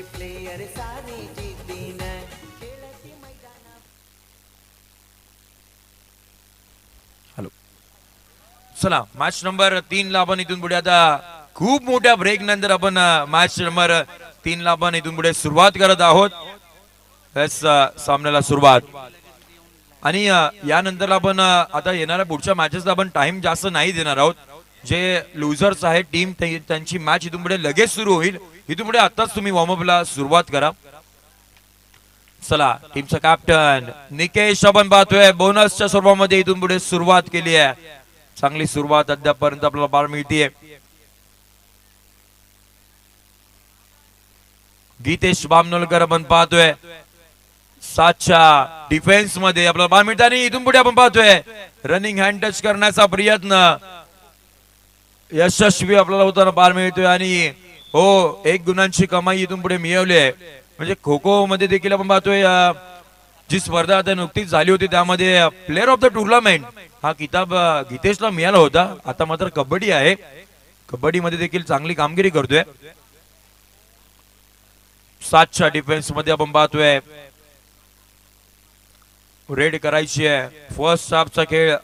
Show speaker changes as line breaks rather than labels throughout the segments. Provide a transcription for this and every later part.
Player सारी जिद्दीन
चला match number 3 ला आपण इथून पुढे आता खूप मोठ्या ब्रेक नंतर आपण मॅच नंबर 3 ला आपण इथून पुढे सुरुवात करत आहोत. सामन्याला सुरुवात आणि यानंतर आपण आता येणाऱ्या पुढच्या मॅचेसला आपण टाइम जास्त नाही देणार आहोत. जे लुझर्स आहेत टीम त्यांची मॅच इथून पुढे लगेच सुरू होईल. इथून पुढे आताच तुम्ही वॉर्मअपला सुरुवात करा. चला टीमचा कॅप्टन निकेश आपण पाहतोय बोनसच्या स्वरूपामध्ये इथून पुढे सुरुवात केली आहे. चांगली सुरुवात अद्यापर्यंत आपल्याला पाहायला मिळतीये. गीतेश बामनोलकर आपण पाहतोय 7च्या डिफेन्स मध्ये आपल्याला पाहायला मिळत आणि इथून पुढे आपण पाहतोय रनिंग हँड टच करण्याचा प्रयत्न यशस्वी आपल्याला होताना पाहायला मिळतोय आणि हो 1 गुणांची कमाई इथून पुढे मिळवली आहे. म्हणजे खो खो मध्ये देखील आपण पाहतोय जी स्पर्धा आता नुकतीच झाली होती त्यामध्ये प्लेअर ऑफ द टुर्नामेंट हा किताब गीतेशला मिळाला होता. आता मात्र कबड्डी आहे. कबड्डी मध्ये देखील चांगली कामगिरी करतोय. 7च्या डिफेन्स मध्ये आपण पाहतोय रेड करायची आहे. फर्स्ट हाफचा खेळ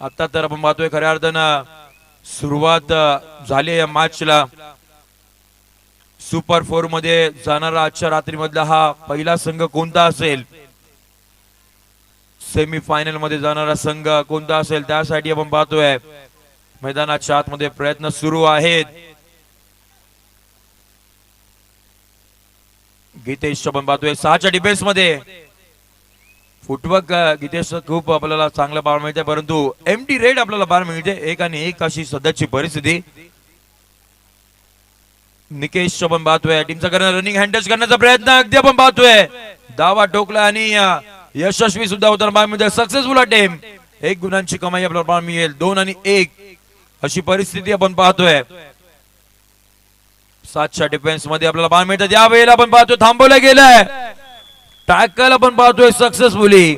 आता तर आपण पाहतोय खऱ्या अर्थानं सुरुवात झाली या मॅचला. सुपर 4 मध्ये जाणारा आजच्या रात्री मधला हा पहिला संघ कोणता असेल, सेमी फायनल मध्ये जाणारा संघ कोणता असेल त्यासाठी आपण पाहतोय मैदानाच्या आतमध्ये प्रयत्न सुरू आहेत. गीतेश आपण पाहतोय 6च्या डिफेन्स मध्ये फुटवर्क गीतेश खूप आपल्याला चांगलं पाहायला मिळते. परंतु एमटी रेड आपल्याला पाहायला मिळते. 1 आणि 1 अशी सध्याची परिस्थिती. निकेश आपण पाहतोय टीमचा करणार रनिंग हँड टच करण्याचा प्रयत्न अगदी आपण पाहतोय दावा टोकला आणि यशस्वी सुद्धा होताना पाहायला मिळते. सक्सेसफुल अटेम्प्ट 1 गुणांची कमाई आपल्याला पाहायला मिळेल. 2 आणि 1 अशी परिस्थिती आपण पाहतोय. 7च्या डिफेन्स मध्ये आपल्याला पाहायला मिळतात. या वेळेला आपण पाहतोय थांबवलं गेलंय. टॅकल आपण पाहतोय सक्सेसफुली.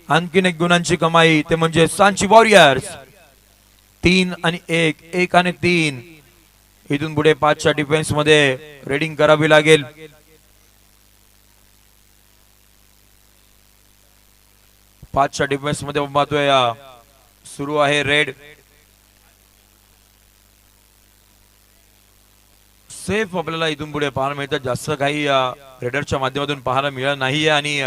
आणखीन 1 गुणांची कमाई ते म्हणजे सांची वॉरियर्स. 3 आणि 1 1 आणि 3 इथून पुढे 5च्या डिफेन्स मध्ये रेडिंग करावी लागेल. पाचच्या डिफेन्स मध्ये पाहतोय सुरू आहे रेड. सेफ आपल्याला इथून पुढे पाहायला मिळतात. जास्त काही रेडरच्या माध्यमातून पाहायला मिळत नाहीये आणि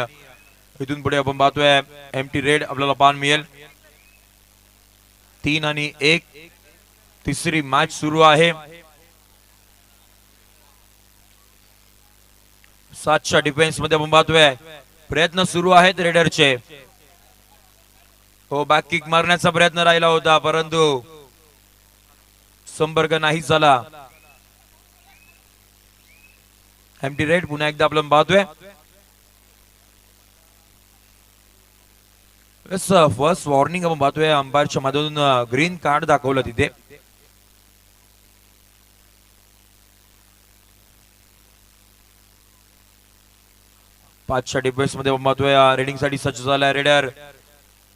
इथून पुढे आपण पाहतोय एमटी रेड आपल्याला पाहायला मिळेल. 3 आणि 1 तिसरी मॅच सुरू आहे. 7च्या डिफेन्स मध्ये आपण पाहतोय प्रयत्न सुरू आहेत रेडरचे. हो बॅक किक मारण्याचा प्रयत्न राहिला होता परंतु संपर्क नाही झाला. एमटी रेड पुन्हा एकदा आपण पाहतोय. फर्स्ट वॉर्निंग आपण पाहतोय अंपायरच्या माध्यमातून ग्रीन कार्ड दाखवलं तिथे. पाचच्या डिफेन्स मध्ये आपण पाहतोय रेडिंग साठी सज्ज झालाय रेडर.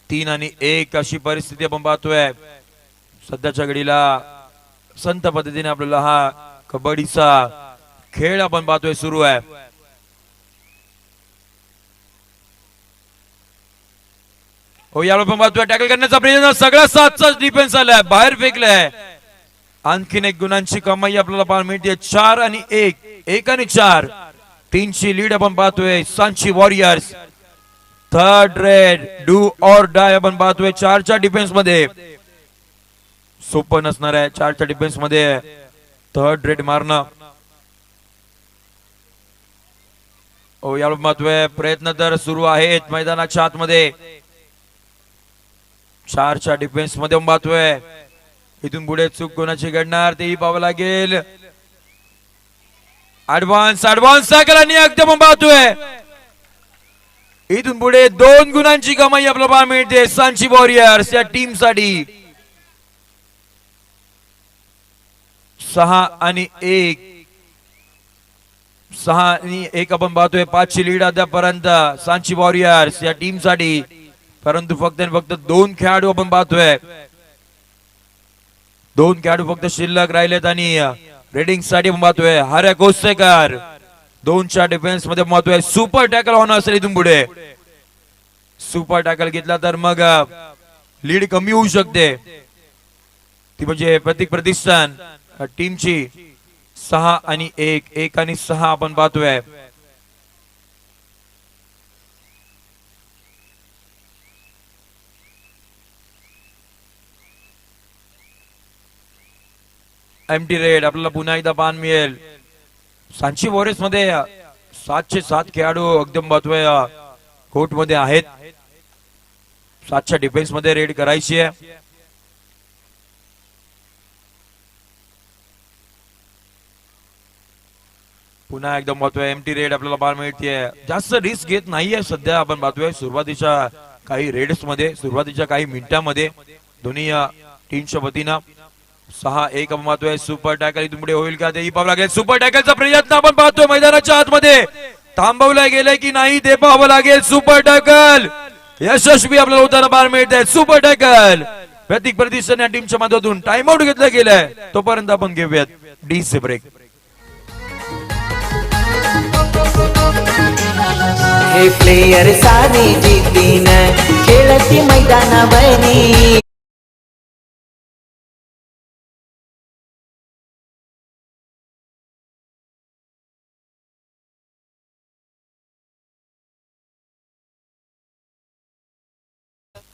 3 आणि 1 अशी परिस्थिती आपण पाहतोय. सध्याच्या घडीला संत पद्धतीने आपल्याला हा कबड्डीचा खेळ आपण पाहतोय सुरू आहे. हो याला आपण पाहतोय टॅकल करण्याचा प्रयत्न सगळा 7चा डिफेन्स आलाय बाहेर फेकलाय. आणखीन 1 गुणांची कमाई आपल्याला पाहायला मिळते. 4 आणि 1 1 आणि 4 3ची लीड आपण पाहतोय Sanchi warriors. Third red do or die आपण पाहतोय 4च्या डिफेन्स मध्ये. सोपं नसणार आहे 4च्या डिफेन्स मध्ये थर्ड रेड मारणं. हो याला पाहतोय प्रयत्न तर सुरू आहेत मैदानाच्या आतमध्ये. 4च्या डिफेन्स मध्ये पाहतोय इथून पुढे चूक कोणाची घडणार तेही पाहावं लागेल. ऍडव्हान्स टॅकल आणि अगदी आपण पाहतोय इथून पुढे 2 गुणांची कमाई आपल्याला पाहायला मिळते सांची वॉरियर्स या टीम साठी. 6 आणि 1 आपण पाहतोय 5ची लीड अद्यापर्यंत सांची वॉरियर्स या टीम साठी. परंतु फक्त आणि फक्त 2 खेळाडू आपण पाहतोय. 2 खेळाडू फक्त शिल्लक राहिलेत आणि रेडिंग साठी आपण पाहतोय हर्या कोसेकर 2च्या डिफेन्स मध्ये महत्व आहे. सुपर टॅकल होणं असेल इथून पुढे. सुपर टॅकल घेतला तर मग लीड कमी होऊ शकते. ती म्हणजे प्रतीक प्रतिष्ठान टीमची 6 आणि 1, 1 आणि 6 आपण पाहतोय. एम्प्टी रेड आपल्याला पुन्हा एकदा पान मिळेल. सांची वॉरियर्स मध्ये 7 खेळाडू एकदम पाहतोय कोर्ट मध्ये आहेत. 7च्या डिफेन्स मध्ये रेड करायची आहे. पुन्हा एकदम पाहतोय एम्प्टी रेड आपल्याला पाहायला मिळते. जास्त रिस्क घेत नाहीये सध्या आपण पाहतोय. सुरुवातीच्या काही रेड्स मध्ये, सुरुवातीच्या काही मिनिटांमध्ये दोन्ही टीमच्या वतीनं 6-1 आपण पाहतोय. सुपर टॅकल इथून पुढे होईल का ते पाहावं लागेल. सुपर टॅकलचा प्रयत्न आपण पाहतोय मैदानाच्या आतमध्ये. थांबवला गेलाय की नाही ते पाहावं लागेल. सुपर टॅकल यशस्वी आपल्याला होताना पाहायला मिळत आहे. सुपर टॅकल प्रतीक प्रतिष्ठान या टीमच्या मदतून टाइम आउट घेतला गेलाय. तोपर्यंत आपण घेऊयात डीसी ब्रेक.
हे प्लेयर सारे जिद्दीन खेळती मैदानावरी.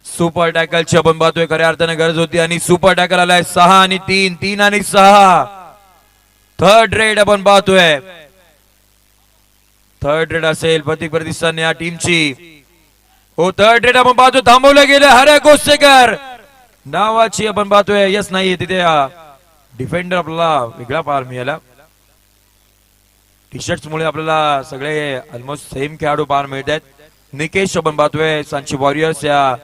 सुपर टॅकलची आपण पाहतोय खऱ्या अर्थाने गरज होती आणि सुपर टॅकल आलाय. 6 आणि 3, 3 आणि 6. थर्ड रेड आपण पाहतोय. थर्ड रेड असेल प्रतीक प्रतिष्ठान या टीमची. हो थर्ड रेड आपण पाहतोय. थांबवलं गेलं हरे गोसेकर नावाची आपण पाहतोय. यस नाही तिथे डिफेंडर आपल्याला वेगळा पाहायला मिळाला. टी शर्ट्स मुळे आपल्याला सगळे ऑलमोस्ट सेम खेळाडू पाहायला मिळत आहेत. निकेश आपण पाहतोय सांची वॉरियर्स या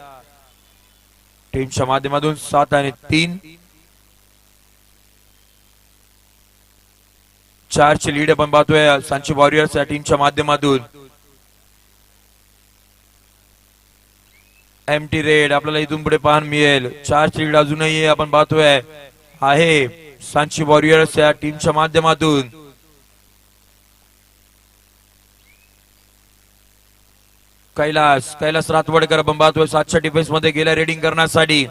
टीमच्या माध्यमातून 7 आणि 3. 4 ची लीड आपण पाहतोय सांची वॉरियर्स या टीमच्या माध्यमातून. एम्प्टी रेड आपल्याला इथून पुढे पाहायला मिळेल. 4 ची लीड अजूनही आपण पाहतोय आहे सांची वॉरियर्स या टीमच्या माध्यमातून. कैलास रातवडकर आपण पाहतोय 7च्या डिफेन्स मध्ये गेल्या रेडिंग करण्यासाठी.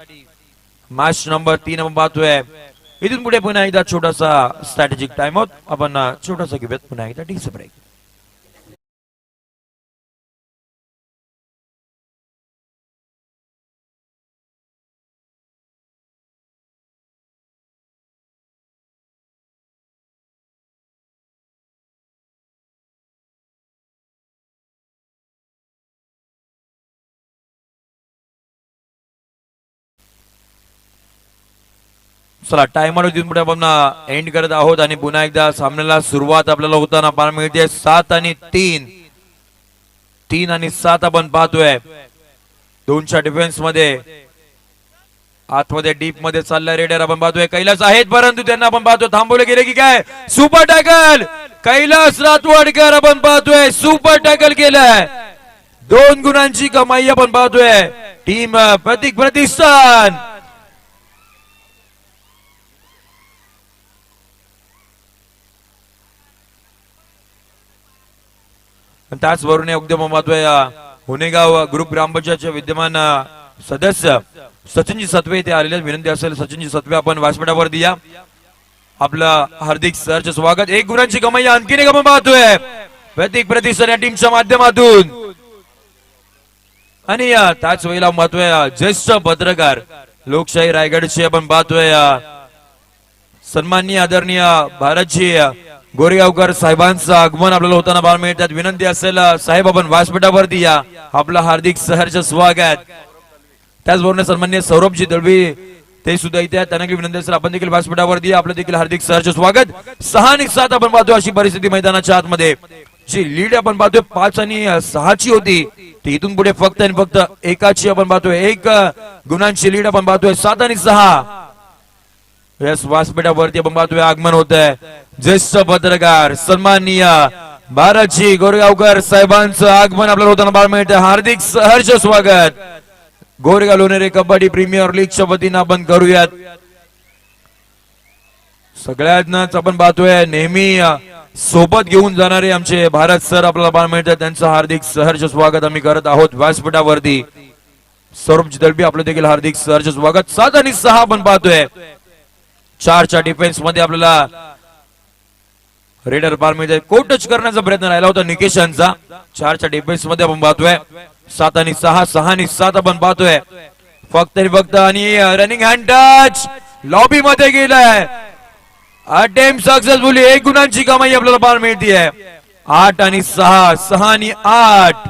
मॅच नंबर 3 आपण पाहतोय. इथून पुढे पुन्हा एकदा छोटासा स्ट्रॅटेजिक टाइम आउट आपण छोटासा घेऊयात. पुन्हा एकदा डीसी ब्रेक. चला टाइमर पुढे आपण एंड करत आहोत आणि पुन्हा एकदा सामन्याला सुरुवात आपल्याला होताना पाहायला मिळते. 7 आणि 3, 3 आणि 7 आपण पाहतोय. 2च्या डिफेन्स मध्ये आतमध्ये डीप मध्ये चाललाय रेडर आपण पाहतोय. कैलास आहेत परंतु त्यांना आपण पाहतोय थांबवले गेले की काय. सुपर टॅकल कैलास रातवडकर आपण पाहतोय. सुपर टॅकल केलंय. 2 गुणांची कमाई आपण पाहतोय टीम प्रतीक प्रतिष्ठान. त्याचबरोबर एकदम महत्व होनेगाव ग्रुप ग्रामपंचायतचे विद्यमान सदस्य सचिनजी सत्वे इथे आलेले. विनंती असेल सचिनजी सत्वे आपण व्यासपीठावर द्या. आपलं हार्दिक सरचे स्वागत. 1 गुणांची कमाई आणखीन एक आपण पाहतोय प्रतीक प्रतिष्ठान या टीमच्या माध्यमातून. आणि त्याच वेळेला महत्व ज्येष्ठ पत्रकार लोकशाही रायगडचे आपण पाहतोय सन्माननीय आदरणीय भारतजी गोरेगावकर साहेबांचं आगमन आपल्याला होताना पाहायला मिळतात. विनंती असेल साहेब आपण व्यासपीठावरती या. आपलं हार्दिक सहर्ष स्वागत. त्याचबरोबर सन्माननीय सौरभजी दळवी ते सुद्धा इथे आहेत. त्यांना विनंती असेल आपण देखील व्यासपीठावरती या. आपलं देखील हार्दिक सहर्ष स्वागत. 6 आणि 7 आपण पाहतो अशी परिस्थिती मैदानाच्या आतमध्ये. जी लीड आपण पाहतोय 5 आणि 6 ची होती ती इथून पुढे फक्त आणि फक्त 1ची आपण पाहतोय. 1 गुणांची लीड आपण पाहतोय 7 आणि 6. यस व्यासपीठावरती आपण पाहतोय आगमन होत आहे ज्येष्ठ पत्रकार सन्माननीय भारतजी गोरेगावकर साहेबांचं आगमन आपल्याला होताना पाहायला मिळते. हार्दिक सहर्ष स्वागत. गोरेगाव लोणेरे कबड्डी प्रीमियर लीगच्या वतीनं आपण करूयात. सगळ्यांनाच आपण पाहतोय नेहमी सोबत घेऊन जाणारे आमचे भारत सर आपल्याला पाहायला मिळतात, त्यांचं हार्दिक सहर्ष स्वागत आम्ही करत आहोत व्यासपीठावरती. सौरभ दळबी आपलं देखील हार्दिक सहर्ष स्वागत. 7 आणि 6 आपण पाहतोय. 4च्या डिफेन्स मध्ये आपल्याला रेडर पाहायला मिळते. कोटच करण्याचा प्रयत्न राहिला होता निकेशांचा. 4च्या डिफेन्स मध्ये आपण पाहतोय 7 आणि 6, 6 आणि 7 आपण पाहतोय. फक्त आणि रनिंग हँड टच लॉबी मध्ये गेलाय. अटेम्प्ट सक्सेसफुली 1 गुणांची कमाई आपल्याला पाहायला मिळते. 8 आणि 6, 6 आणि 8.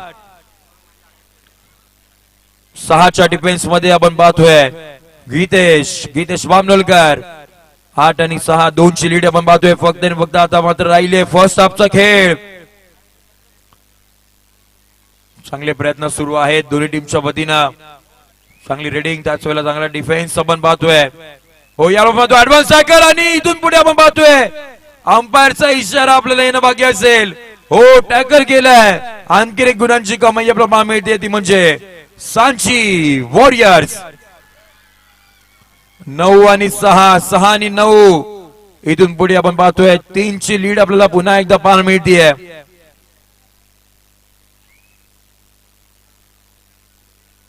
6च्या डिफेन्स मध्ये आपण पाहतोय गीतेश बामनोलकर. 8 आणि 6 2ची लीड आपण पाहतोय. फक्त आता मात्र राहिले फर्स्ट हाफचा खेळ. चांगले प्रयत्न सुरू आहेत दोन्ही टीमच्या वतीनं. चांगली रेडिंग, त्याच वेळेला चांगला डिफेन्स आपण पाहतोय. हो याला पाहतोय ऍडव्हान्स टॅकल आणि इथून पुढे आपण पाहतोय अंपायरचा इशारा आपल्याला येणं बाकी असेल. हो टॅकल केलाय. आणखी 1 गुणांची कमाई आपल्याला पाहायला मिळते, ती म्हणजे सांची वॉरियर्स. 9 आणि 6, 6 आणि 9. इथून पुढे आपण पाहतोय 3ची लीड आपल्याला पुन्हा एकदा पाहायला मिळते.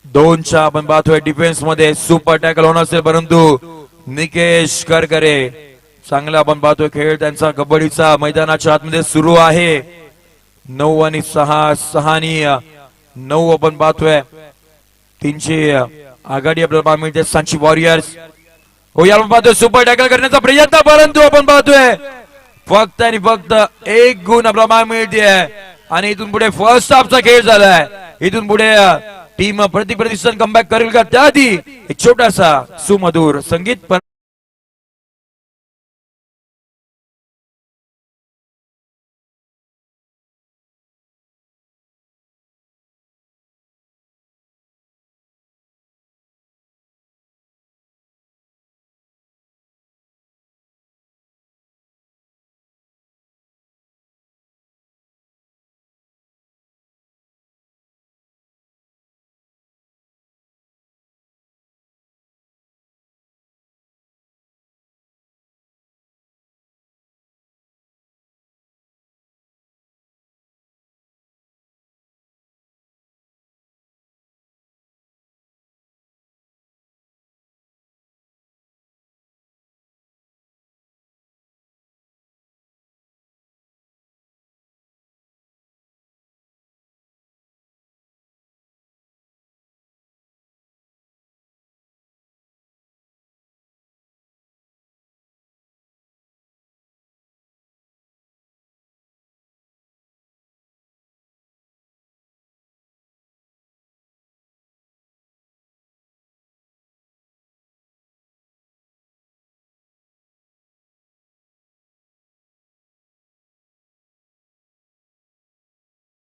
दोनच्या आपण पाहतोय डिफेन्स मध्ये सुपर टॅकल होणार असेल, परंतु निकेश करकरे चांगला आपण पाहतोय खेळ त्यांचा कबड्डीचा मैदानाच्या आतमध्ये सुरू आहे. 9 आणि 6, 6 आणि 9 आपण पाहतोय. 3ची आघाडी आपल्याला पाहायला मिळते सांची वॉरियर्स. हो याला पाहतोय सुपर टॅकल करण्याचा प्रयत्न, परंतु आपण पाहतोय फक्त आणि फक्त 1 गुण आपल्याला पाहायला मिळते. आणि इथून पुढे फर्स्ट हाफचा खेळ झालाय. इथून पुढे टीम प्रतिस्पर्धी कमबॅक करेल का, त्याआधी एक छोटासा सुमधुर संगीत.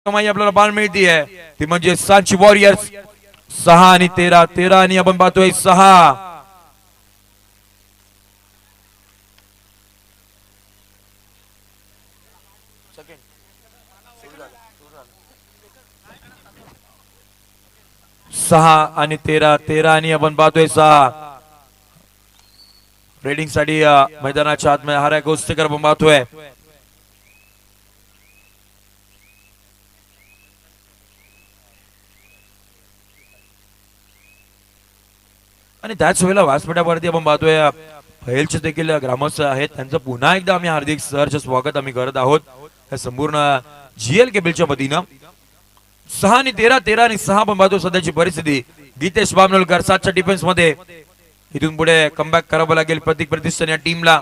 कमाई आपल्याला पाहायला मिळते, ती म्हणजे सांची वॉरियर्स. 6 आणि 13, 13 आणि आपण पाहतोय 6. आणि 13, 13 आणि आपण पाहतोय 6. रेडिंग साठी मैदानाच्या आतमध्ये हार्या गोष्टीकर आपण पाहतोय. आणि त्याच वेळेला व्यासपीठावरती आपण पाहतोय फैलचे देखील ग्रामस्थ आहेत, त्यांचं पुन्हा एकदा आम्ही हार्दिक सहर्ष स्वागत आम्ही करत आहोत या संपूर्ण जीएल केबलच्या वतीनं. 6 आणि 13, 13 आणि 6 आपण पाहतो सध्याची परिस्थिती. गीतेश बामनोलकर 7च्या डिफेन्स मध्ये. इथून पुढे कमबॅक करावं लागेल प्रतीक प्रतिष्ठान या टीमला.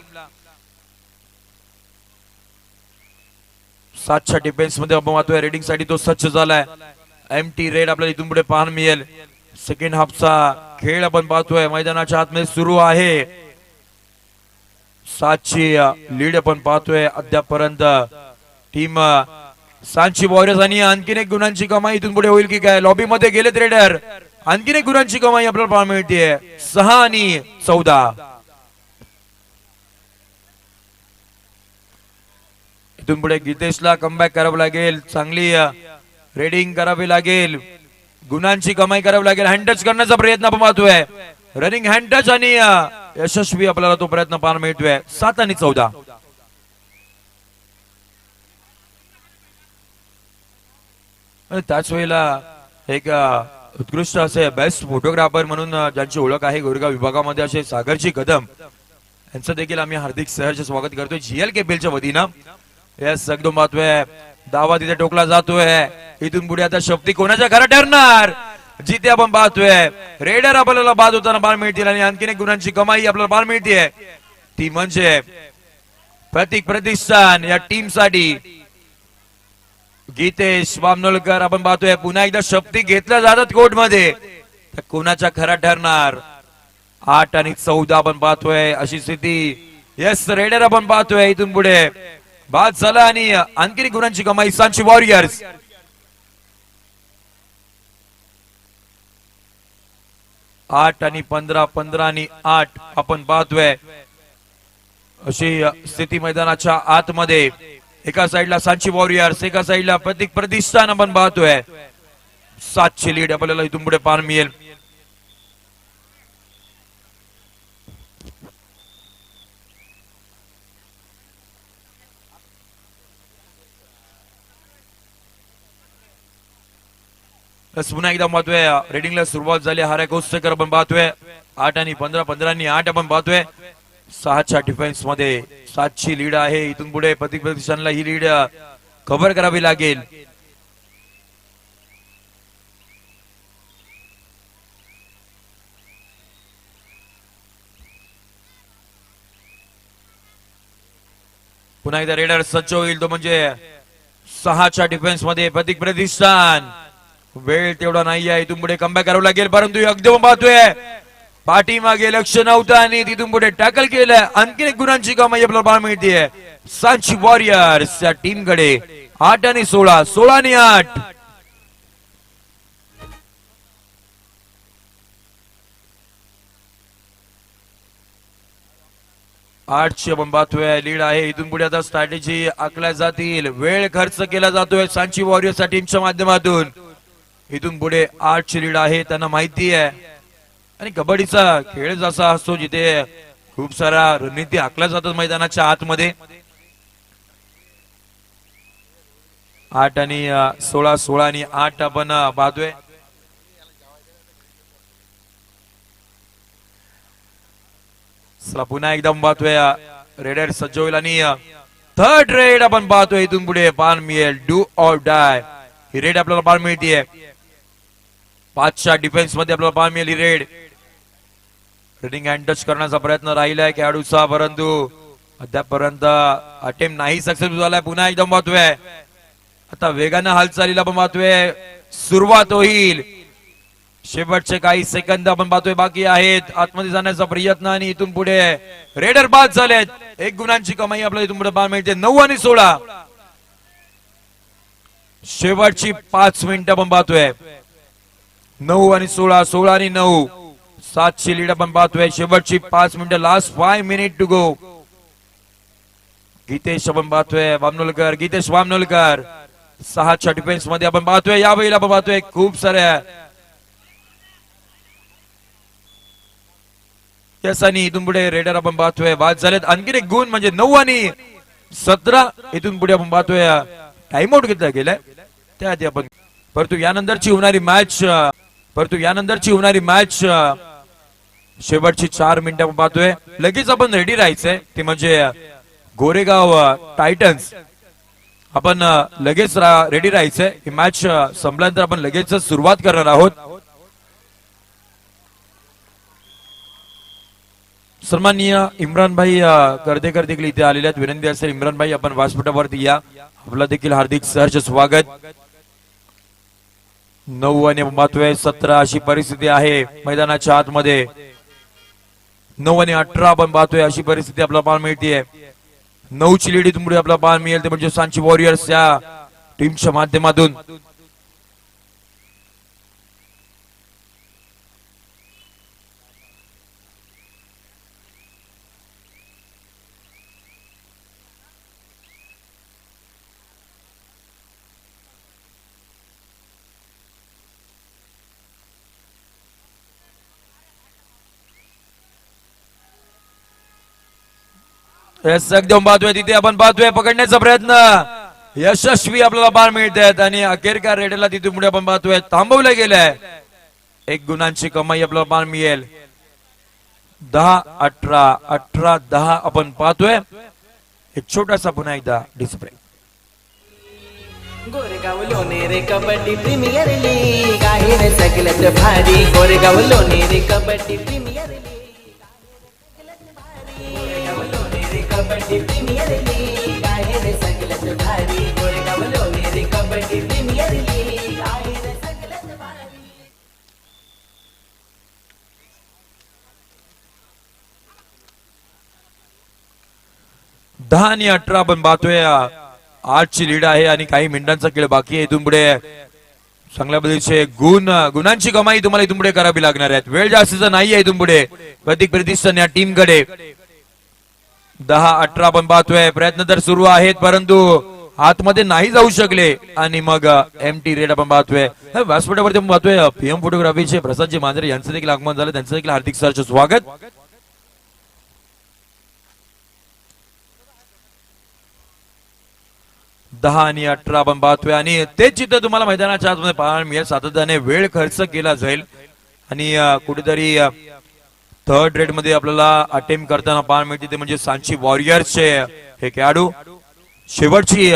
7च्या डिफेन्स मध्ये आपण पाहतोय रेडिंग साठी तो सज्ज झालाय. एमटी रेड आपल्याला इथून पुढे पाहायला मिळेल. सेकंड हाफचा खेळ आपण पाहतोय मैदानाच्या आतमध्ये सुरू आहे. 7ची लीड आपण पाहतोय अद्यापर्यंत टीम सांची वॉरियर्स. आणि आणखीन 1 गुणांची कमाई इथून पुढे होईल की काय. लॉबी मध्ये गेलेत रेडर. आणखीन 1 गुणांची कमाई आपल्याला पाहायला मिळते. 6 आणि 14. इथून पुढे गीतेशला कमबॅक करावं लागेल. चांगली रेडिंग करावी लागेल. गुणांची कमाई करावी लागेल. हँडटच करण्याचा प्रयत्न आपण पाहतोय. रनिंग हँडटच आणि यशस्वी आपल्याला तो प्रयत्न पाहायला मिळतोय. 7 आणि 14. आणि त्याच वेळेला एक उत्कृष्ट असे बेस्ट फोटोग्राफर म्हणून ज्यांची ओळख आहे गोरेगाव विभागामध्ये असे सागरजी कदम यांचं देखील आम्ही हार्दिक सहर्ष स्वागत करतोय जीएल केबीएलच्या वतीनं. यस एकदम पाहतोय दावा तिथे टोकला जातोय. इथून पुढे आता शक्ती कोणाच्या घरात ठरणार जिथे आपण पाहतोय रेडर आपल्याला बाद होताना बाल मिळतील आणि आणखीन एक गुणांची कमाई आपल्याला बाल मिळते ती म्हणजे प्रतीक प्रतिष्ठान या टीम साठी गीतेश वामनोलकर. आपण पाहतोय पुन्हा एकदा शक्ती घेतल्या जातात कोर्ट मध्ये तर कोणाच्या खरा ठरणार. 8 आणि 14 आपण पाहतोय अशी स्थिती. यस रेडर आपण पाहतोय इथून पुढे बाद झाला आणि आणखी गुणांची कमाई सांची वॉरियर्स. 8 आणि 15 15 आणि 8 आपण पाहतोय अशी स्थिती मैदानाच्या आतमध्ये. एका साइडला सांची वॉरियर्स एका साइडला प्रतीक प्रतिष्ठान आपण पाहतोय. 7ची लीड आपल्याला इथून पुढे पाहायला मिळेल. पुन्हा एकदा पाहतोय रेडिंगला सुरुवात झाली. हार्या कोस्टेकर आपण पाहतोय 8 आणि 15 15 आणि 8 आपण पाहतोय. 6च्या डिफेन्स मध्ये 7ची लीड आहे. इथून पुढे प्रतीक प्रतिष्ठानला ही लीड कव्हर करावी लागेल. पुन्हा एकदा रेडर सज्ज होईल तो म्हणजे 6च्या डिफेन्स मध्ये प्रतीक प्रतिष्ठान. वेळ तेवढा नाही आहे इथून पुढे कमबॅक करावं लागेल परंतु अगदी पाहतोय पाठीमागे लक्ष नव्हतं आणि तिथून पुढे टॅकल केलं. आणखी एक गुणांची कमाई आपल्याला पाहायला मिळते सांची वॉरियर्स या टीम कडे. 8 आणि 16 16 आणि 8 8ची आपण पाहतोय लीड आहे. इथून पुढे आता स्ट्रॅटेजी आखल्या जातील. वेळ खर्च केला जातोय सांची वॉरियर्स या टीमच्या माध्यमातून. इथून पुढे 8ची लीड आहे त्यांना माहिती आहे आणि कबड्डीचा खेळ जसा असतो जिथे खूप सारा रणनीती आखल्या जातात मैदानाच्या आतमध्ये. 8 आणि 16 16 आणि 8 आपण पाहतोय. चला पुन्हा एकदा पाहतोय रेडर सज्ज होईल आणि थर्ड रेड आपण पाहतोय इथून पुढे पान मिळेल. Do or die he red आपल्याला पान मिळते. 5च्या डिफेन्स मध्ये आपल्याला पान मिळेल रेड. रेडिंग हँड टच करण्याचा प्रयत्न राहिलाय खेळाडूचा परंतु अद्यापर्यंत अटेम्प्ट नाही सक्सेसफुल झालाय. पुन्हा एकदा पाहतोय आता वेगानं हालचालीला आपण पाहतोय सुरुवात होईल. शेवटचे काही सेकंद आपण पाहतोय बाकी आहेत. आतमध्ये जाण्याचा प्रयत्न आणि इथून पुढे रेडर बाद झालेत. 1 गुणांची कमाई आपल्याला इथून पुढे पाहायला मिळते. 9 आणि 16 शेवटची 5 मिनिटं आपण पाहतोय. 9 आणि 16 16 आणि 9 7ची लीड आपण पाहतोय. शेवटची 5 मिनिटं last 5 minute to go. Gitesh आपण पाहतोय वामनोलकर गीतेश वामनोलकर 6च्या डिफेन्स मध्ये आपण पाहतोय. यावेळी आपण पाहतोय खूप साऱ्या आणि इथून पुढे रेडर आपण पाहतोय बाद झालेत. आणखीन एक गुण म्हणजे 9 आणि 17 इथून पुढे आपण पाहतोय टाइम आउट घेतला गेलाय त्याआधी आपण परंतु यानंतरची होणारी मॅच शेवटची 4 मिनिटं आपण पाहतोय. लगेच आपण रेडी राहायचंय ते म्हणजे गोरेगाव टायटन्स. आपण लगेच रेडी राहायचंय. ही मॅच संपल्यानंतर आपण लगेच सुरुवात करणार आहोत. सन्माननीय इम्रान भाई कर्देकर देखील इथे आलेले आहेत. विनंती असेल इम्रान भाई आपण व्यासपीठावरती या. आपलं देखील हार्दिक सहर्ष स्वागत. 9 आणि 17 अशी परिस्थिती आहे मैदानाच्या आतमध्ये. 9 आणि 18 आपण पाहतोय अशी परिस्थिती आपल्याला पाहायला मिळते. 9ची लीड इथून पुढे आपल्याला पाहायला मिळेल ते म्हणजे सांची वॉरियर्स या टीमच्या माध्यमातून. एकदम पाहतोय तिथे आपण पाहतोय पकडण्याचा प्रयत्न यशस्वी आपल्याला पाहायला मिळत आहेत आणि अखेरकार रेडरला तिथून पुढे आपण पाहतोय थांबवलं गेलंय. 1 गुणांची कमाई आपल्याला पाहायला मिळेल. 10-18 18-10 आपण पाहतोय. एक छोटासा पुन्हा एकदा display.
Goregaon Lonere kabaddi premier league आहे रे सगळ्यात भारी. Goregaon Lonere kabaddi premier league Goregaon Lonere kabaddi premier league आहे रे सगळ्यात भारी. गोरेगाव लोणेरे कबड्डी प्रीमियर लीग आहे रे सगळ्यात भारी.
10 आणि 18 आपण पाहतोय. 8ची लीड आहे आणि काही मिनिटांचा खेळ बाकी आहे. इथून पुढे चांगल्या पद्धतीचे गुणांची कमाई तुम्हाला इथून पुढे करावी लागणार आहे. वेळ जास्तीचा नाही आहे इथून पुढे प्रतीक प्रतिष्ठान या टीम कडे. 10-18 आपण पाहतोय. प्रयत्न तर सुरू आहेत परंतु आतमध्ये नाही जाऊ शकले आणि मग एमटी रेड आपण पाहतोय. व्यासपीठावरती आपण पाहतोय पीएम फोटोग्राफीचे प्रसादजी मांजरे यांचं देखील आगमन झालं. त्यांचं देखील हार्दिक सहर्ष स्वागत. 10 आणि 18 आपण पाहतोय आणि तेच चित्र तुम्हाला मैदानाच्या आतमध्ये पाहायला मिळेल. सातत्याने वेळ खर्च केला जाईल आणि कुठेतरी थर्ड रेड मध्ये आपल्याला अटेम्प्ट करताना पाहायला मिळते ते म्हणजे सांची वॉरियर्सचे हे खेळाडू. शेवटची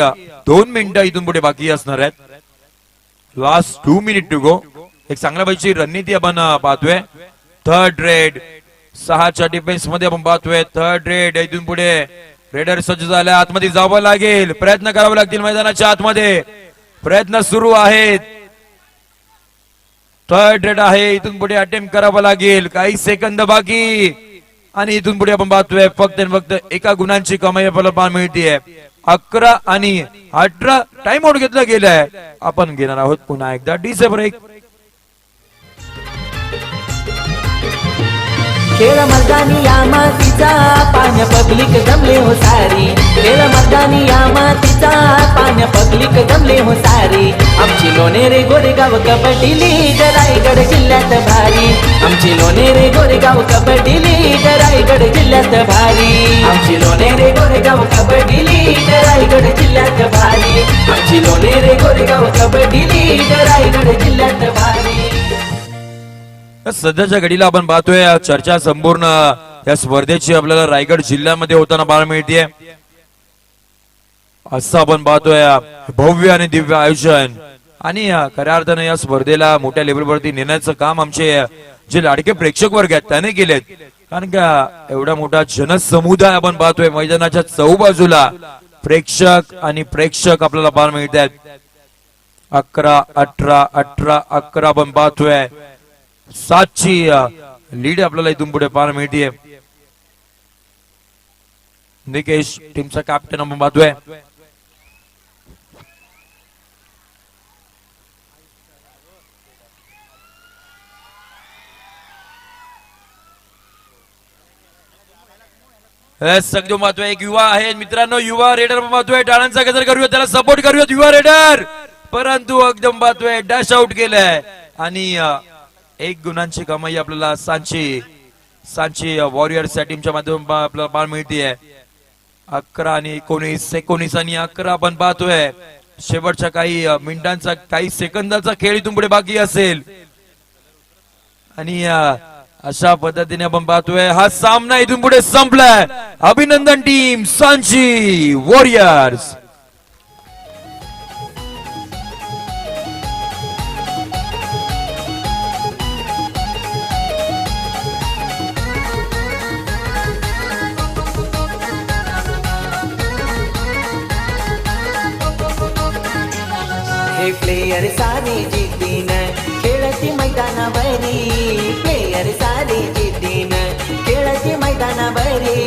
2 मिनिटं इथून पुढे बाकी असणार आहेत. Last 2 minute to go. एक चांगल्या पैकी रणनीती आपण पाहतोय. थर्ड रेड 6च्या डिफेन्स मध्ये आपण पाहतोय. थर्ड रेड इथून पुढे रेडर सज्ज झाले. आतमध्ये जावं लागेल. प्रयत्न करावे लागतील मैदानाच्या आतमध्ये. प्रयत्न सुरू आहेत. थर्ड रेड आहे. इथून पुढे अटेम्प्ट करावं लागेल. काही सेकंद बाकी आणि इथून पुढे आपण पाहतोय फक्त आणि फक्त 1 गुणांची कमाई आपल्याला पाहायला मिळते. 11 आणि 18 टाइम आउट घेतला गेलाय. आपण घेणार आहोत पुन्हा एकदा डीजे ब्रेक.
खेळ मर्दानी या मातीचा पाण्या पब्लिक जमले हो सारी. खेळ मर्दानी या मातीचा पाण्या पब्लिक जमले हो सारी. आमची लोणेरे गोरेगाव कबड्डी लीग रायगड जिल्ह्यात भारी. आमची लोणेरे गोरेगाव कबड्डी लीग रायगड जिल्ह्यात भारी. आमची लोणेरे गोरेगाव कबड्डी लीग रायगड जिल्ह्यात भारी. आमची लोणेरे गोरेगाव कबड्डी लीग रायगड जिल्ह्यात भारी.
सध्याच्या घडीला आपण पाहतोय चर्चा संपूर्ण या स्पर्धेची आपल्याला रायगड जिल्ह्यामध्ये होताना पाहायला मिळते. असं आपण पाहतोय भव्य आणि दिव्य आयोजन आणि खऱ्या अर्थाने या स्पर्धेला मोठ्या लेवलवरती नेण्याचं काम आमचे जे लाडके प्रेक्षक वर्ग आहेत त्याने केलेत. कारण का एवढा मोठा जनसमुदाय आपण पाहतोय मैदानाच्या चौबाजूला. प्रेक्षक आणि प्रेक्षक आपल्याला पाहायला मिळत आहेत. 11 18 18 11 आपण पाहतोय. 7ची लीड आपल्याला इथून पुढे पाहायला मिळते. निकेश टीमचा कॅप्टन आपण पाहतोय. सगळं पाहतोय. एक युवा आहे मित्रांनो. युवा रेडर पाहतोय. टाळ्यांचा गजर करूया. त्याला सपोर्ट करूया युवा रेडर. परंतु एकदम पाहतोय डॅश आउट केलंय आणि 1 गुणांची कमाई आपल्याला सांची वॉरियर्स या टीमच्या माध्यमातून आपल्याला पाहायला मिळते. 11 आणि 19 आणि 11 आपण पाहतोय. शेवटच्या काही मिनिटांचा काही सेकंदाचा खेळ इथून पुढे बाकी असेल आणि अशा पद्धतीने आपण पाहतोय हा सामना इथून पुढे संपलाय. अभिनंदन टीम सांची वॉरियर्स.
हे प्लेयर सारी जिद्दीन खेळती मैदानावरी. प्लेयर सारी जिद्दीन खेळती मैदानावरी.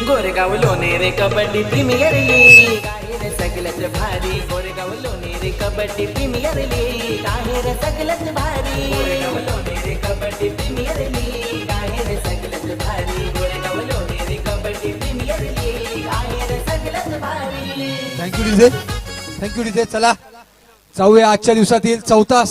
गोरेगाव लोणेरे कबड्डी प्रीमियर लीग आहे रे सगळ्यात भारी. गोरेगाव लोणेरे कबड्डी प्रीमियर लीग आहे रे सगळ्यात भारी. गोरेगाव लोणेरे कबड्डी प्रीमियर लीग आहे रे सगळ्यात भारी. गोरेगाव लोणेरे कबड्डी प्रीमियर लीग आहे रे सगळ्यात भारी.
Thank you DJ. चला जाऊया आजच्या दिवसातील चौथा